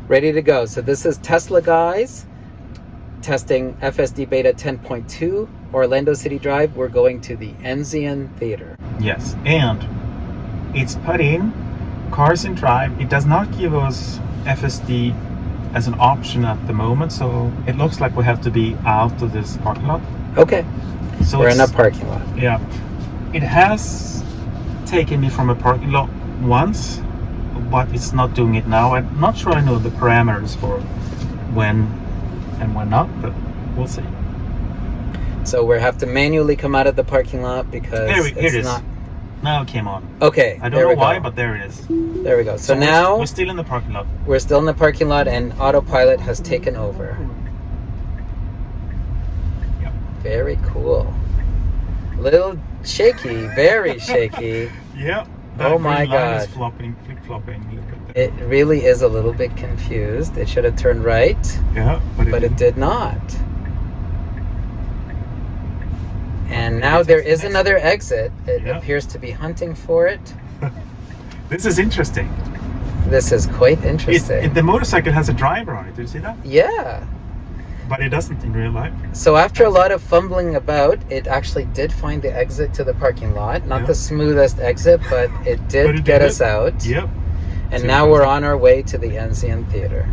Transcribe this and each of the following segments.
Ready to go. So this is Tesla guys testing FSD beta 10.2 Orlando City Drive. We're going to the Enzian Theater. Yes, and it's put in Cars and Drive. It does not give us FSD as an option at the moment, so it looks like we have to be out of this parking lot. Okay. So we're in a parking lot. Yeah. It has taken me from a parking lot once, but it's not doing it now. I'm not sure I know the parameters for when and when not, but we'll see. So we have to manually come out of the parking lot because here it is. Not... Now it came on. Okay. I don't know why, but there it is. There we go. So now we're still in the parking lot. We're still in the parking lot, and autopilot has taken over. Yep. Very cool. Little shaky, very shaky. Yep. Oh my God. Is flopping, flip-flopping. It really is a little bit confused. It should have turned right. Yeah, but it did not. And now there is another exit. It appears to be hunting for it. This is interesting. This is quite interesting. The motorcycle has a driver on it. Did you see that? Yeah. But it doesn't in real life. So after a lot of fumbling about, it actually did find the exit to the parking lot. Not the smoothest exit, but it did get us out. Yep. And now we're on our way to the Enzian Theater.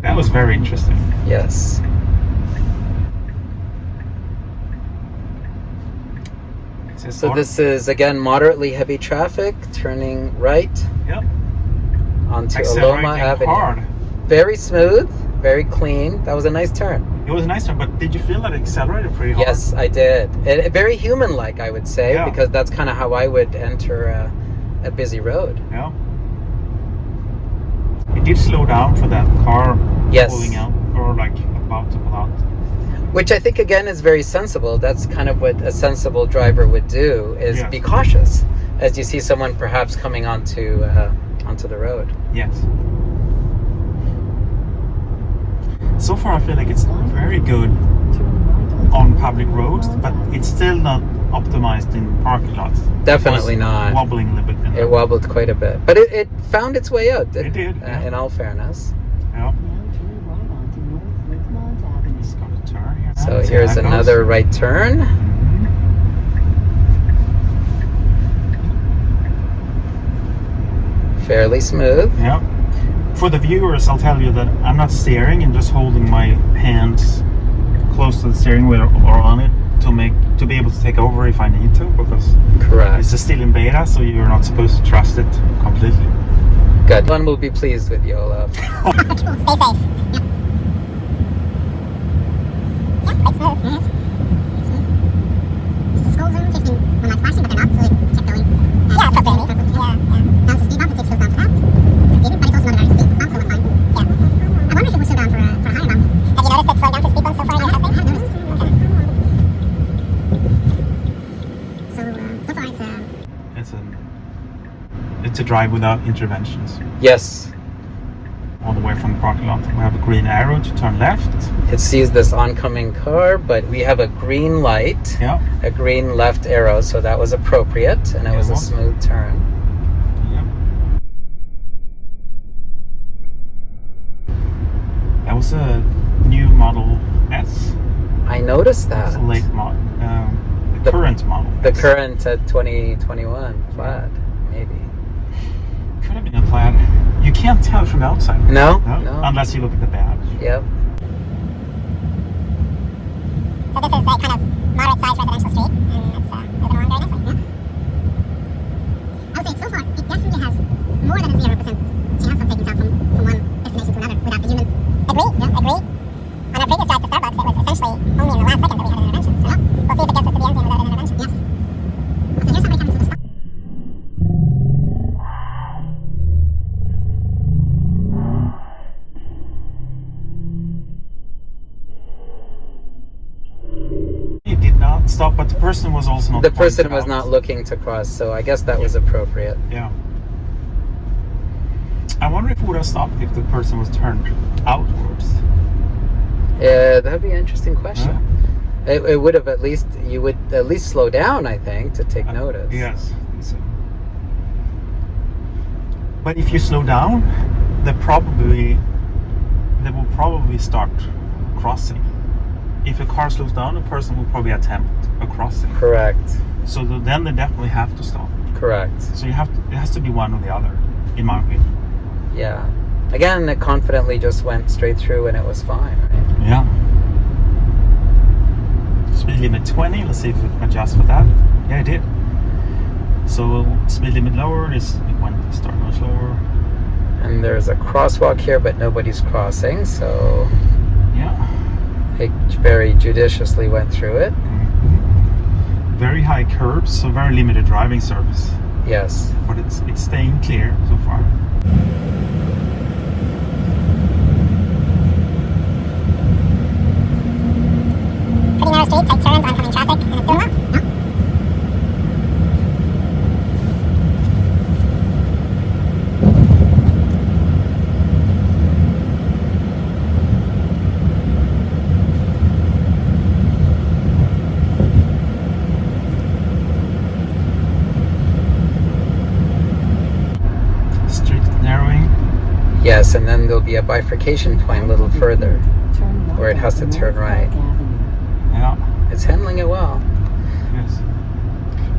That was very interesting. Yes. So this is, again, moderately heavy traffic, turning right onto Aloma Avenue. Hard. Very smooth, very clean. That was a nice turn. It was a nice turn, but did you feel that it accelerated pretty hard? Yes, I did. Very human-like, I would say, because that's kind of how I would enter a busy road. Yeah. It did slow down for that car pulling out, or like about to pull out. Which I think, again, is very sensible. That's kind of what a sensible driver would do, is be cautious as you see someone perhaps coming onto the road. Yes. So far, I feel like it's very good on public roads, but it's still not optimized in parking lots. Definitely not. Wobbling a little bit. It wobbled quite a bit, but it found its way out. It did. In all fairness. Yeah. It's got a turn here. So here's another right turn. Fairly smooth. Yeah. For the viewers, I'll tell you that I'm not steering and just holding my hands close to the steering wheel or on it to be able to take over if I need to, because it's still in beta, so you're not supposed to trust it completely. Good. One will be pleased with you, Olaf. Stay safe. Yeah, quite smooth. It's a school zone 15 when I'm flashing, but they're not, so they kept going. Yeah, appropriately. Now it's a speed bump, it takes those down for that. But it's also not a very steep bump, so we're fine. Yeah. I wonder if it would slow down for a higher bump. Have you noticed it slowing down for speed bumps so far in your testing? I have noticed. Okay. So far it's a drive without interventions. Yes. All the way from the parking lot. We have a green arrow to turn left. It sees this oncoming car, but we have a green light, a green left arrow, so that was appropriate, and it was a smooth turn. That was a new Model S. I noticed that. It's a late model. The current model. The current 2021 plaid, maybe. Could have been a plaid. You can't tell from the outside. No? Unless you look at the badge. Yep. So this is a kind of moderate-sized residential street, and it's moving along very nicely. I would say so far, it definitely has more than a 0% chance of taking us out from one destination to another without the human. Agree. On our previous drive to Starbucks, it was essentially only in the last second that we had an intervention. So we'll see if it gets us to the end without an intervention. Yes. So here's somebody coming to the stop. It did not stop, but the person was also not. The person was not looking to cross, so I guess that was appropriate. Yeah. I wonder if it would have stopped if the person was turned outwards. Yeah, that'd be an interesting question. It would have you would at least slow down, I think, to take notice. Yes. So. But if you slow down, they will probably start crossing. If a car slows down, a person will probably attempt a crossing. Correct. So then they definitely have to stop. Correct. So it has to be one or the other, in my opinion. Yeah. Again, it confidently just went straight through and it was fine, right? Yeah. Speed limit 20. Let's see if it adjusts for that. Yeah, it did. So speed limit lower. It went start much slower. And there's a crosswalk here, but nobody's crossing, so yeah, it very judiciously went through it. Mm-hmm. Very high curbs, so very limited driving service. Yes. But it's staying clear so far. Pretty narrow street, tight turns, oncoming traffic, and it's doing well. No? Yes, and then there'll be a bifurcation point a little further where it has to turn right. Yeah. It's handling it well. Yes.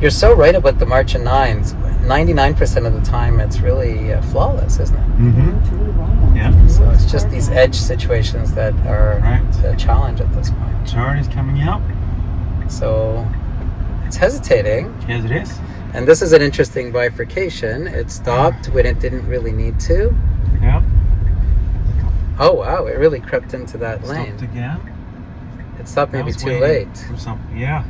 You're so right about the March and 9s. 99% of the time it's really flawless, isn't it? Mm-hmm. Yeah. So it's just these edge situations that are the challenge at this point. Turn is coming up. So it's hesitating. Yes, it is. And this is an interesting bifurcation. It stopped when it didn't really need to. Yeah. Oh wow, it really crept into that lane. Stopped again. It stopped maybe too late. For something. Yeah.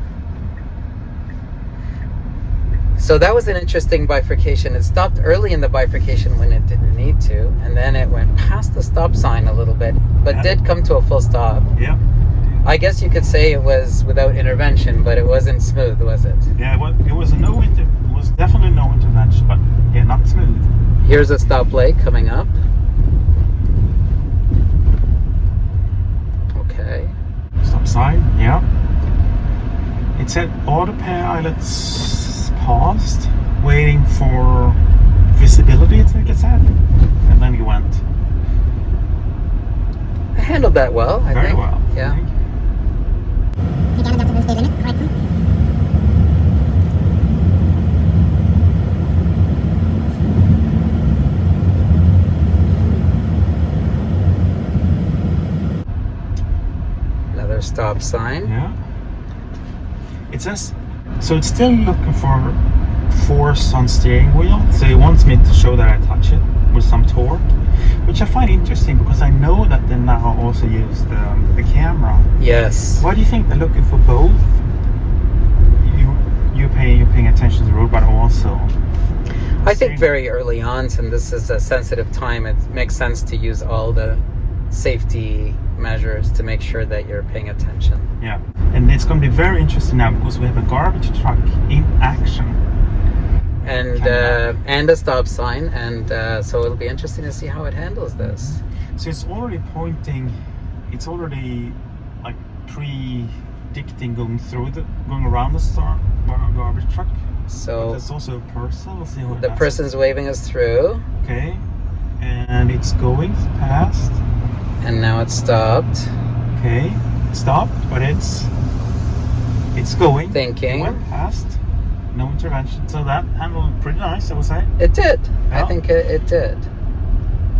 So that was an interesting bifurcation. It stopped early in the bifurcation when it didn't need to, and then it went past the stop sign a little bit, but did come to a full stop. Yeah. I guess you could say it was without intervention, but it wasn't smooth, was it? Yeah, it was definitely no intervention, but yeah, not smooth. Here's a stoplight coming up. Okay. Stop sign, yeah. It said autopilot's paused, waiting for visibility, I think it said. And then you went. I handled that well, I think. Very well. Yeah. You can adjust the speed limit correctly. Another stop sign. Yeah. It says, so it's still looking for force on steering wheel. So it wants me to show that I touch it with some torque, which I find interesting because I know that they now also use the camera. Yes. Why do you think they're looking for both? You're paying attention to the road, but also. I think very early on, since this is a sensitive time, it makes sense to use all the safety measures to make sure that you're paying attention. Yeah, and it's going to be very interesting now because we have a garbage truck in action. And a stop sign, and so it'll be interesting to see how it handles this. So it's already pointing, it's already like predicting going around the garbage truck. So but there's also a person. Let's see what the person's waving us through. Okay, and it's going past. And now it's stopped. Okay, it stopped, but it's going. Thinking. It went past. No intervention. So that handled pretty nice, I would say. It did. Yeah. I think it did.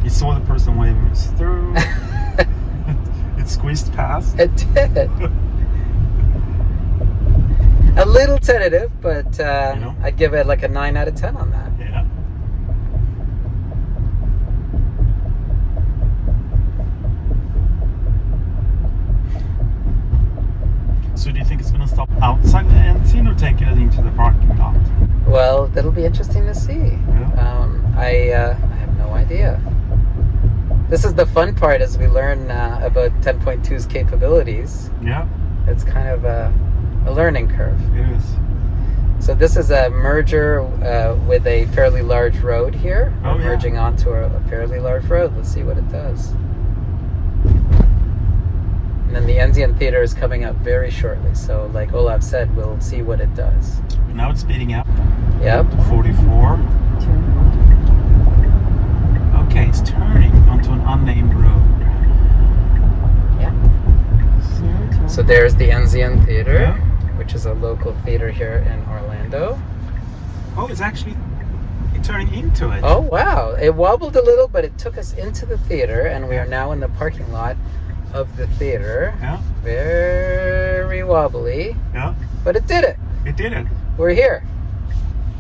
You saw the person waving us through. It squeezed past. It did. A little tentative, but I'd give it like a 9 out of 10 on that. Yeah. So do you think it's going to stop outside the end scene or take it into the parking lot? Well, that'll be interesting to see. Yeah. I have no idea. This is the fun part as we learn about 10.2's capabilities. Yeah. It's kind of a learning curve. It is. So this is a merger with a fairly large road here. Oh, We're merging onto a fairly large road. Let's see what it does. And then the Enzian Theater is coming up very shortly. So like Olaf said, we'll see what it does. Now it's speeding up. Yep. 44. Okay. Okay, it's turning onto an unnamed road. Yeah. So there's the Enzian Theater, Yeah. which is a local theater here in Orlando. Oh, it's actually turning into it. Oh, wow. It wobbled a little, but it took us into the theater, and we are now in the parking lot of the theater. Yeah. Very wobbly. Yeah. But it did it. It did it. We're here.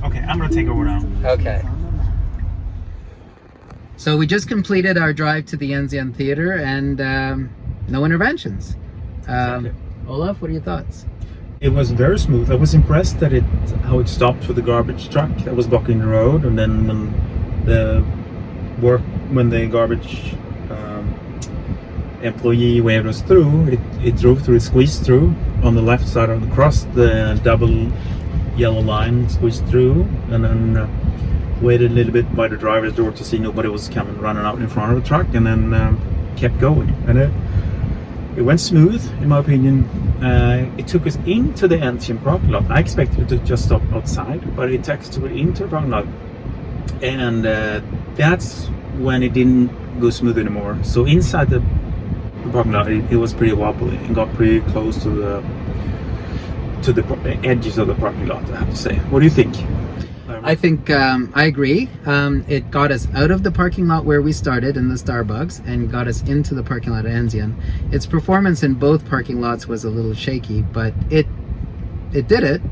Okay, I'm gonna take over now. Okay. So we just completed our drive to the Enzian Theater, and no interventions. Exactly. Olaf, what are your thoughts? It was very smooth. I was impressed that how it stopped for the garbage truck that was blocking the road, and then when the garbage employee waved us through, it drove through, it squeezed through on the left side of the cross, the double yellow line squeezed through, and then waited a little bit by the driver's door to see nobody was coming running out in front of the truck, and then kept going, and it went smooth in my opinion. It took us into the Enzian parking lot. I expected it to just stop outside, but it took us into the parking lot, and that's when it didn't go smooth anymore. So inside the parking lot, it was pretty wobbly and got pretty close to the edges of the parking lot, I have to say. What do you think? I think I agree. It got us out of the parking lot where we started in the Starbucks and got us into the parking lot at Enzian. Its performance in both parking lots was a little shaky, but it did it.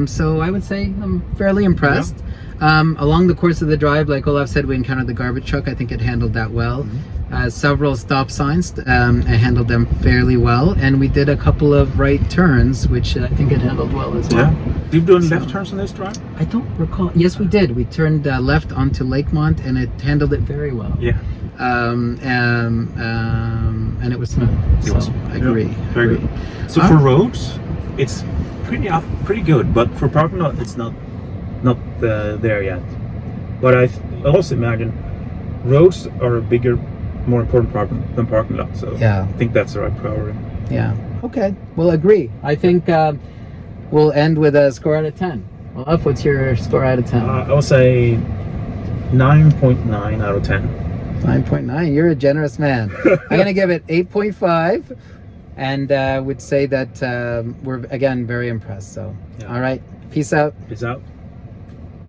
So I would say I'm fairly impressed. Yeah. Along the course of the drive, like Olaf said, we encountered the garbage truck. I think it handled that well. Mm-hmm. Several stop signs, I handled them fairly well, and we did a couple of right turns, which I think it handled well as well. Yeah. Did you do left turns on this drive? I don't recall. Yes, we did. We turned left onto Lakemont, and it handled it very well. Yeah. And it was smooth. So I agree. Very good. So for roads, it's pretty good, but for parking lot, it's not there yet. But I also imagine roads are a bigger, more important problem than parking lot. So yeah, I think that's the right priority. Yeah. Okay. We'll agree. I think we'll end with a score out of 10. Well, what's your score out of 10? I will say 9.9 out of 10. 9.9. You're a generous man. I'm gonna give it 8.5, and would say that we're again very impressed. So, yeah. All right. Peace out. Peace out.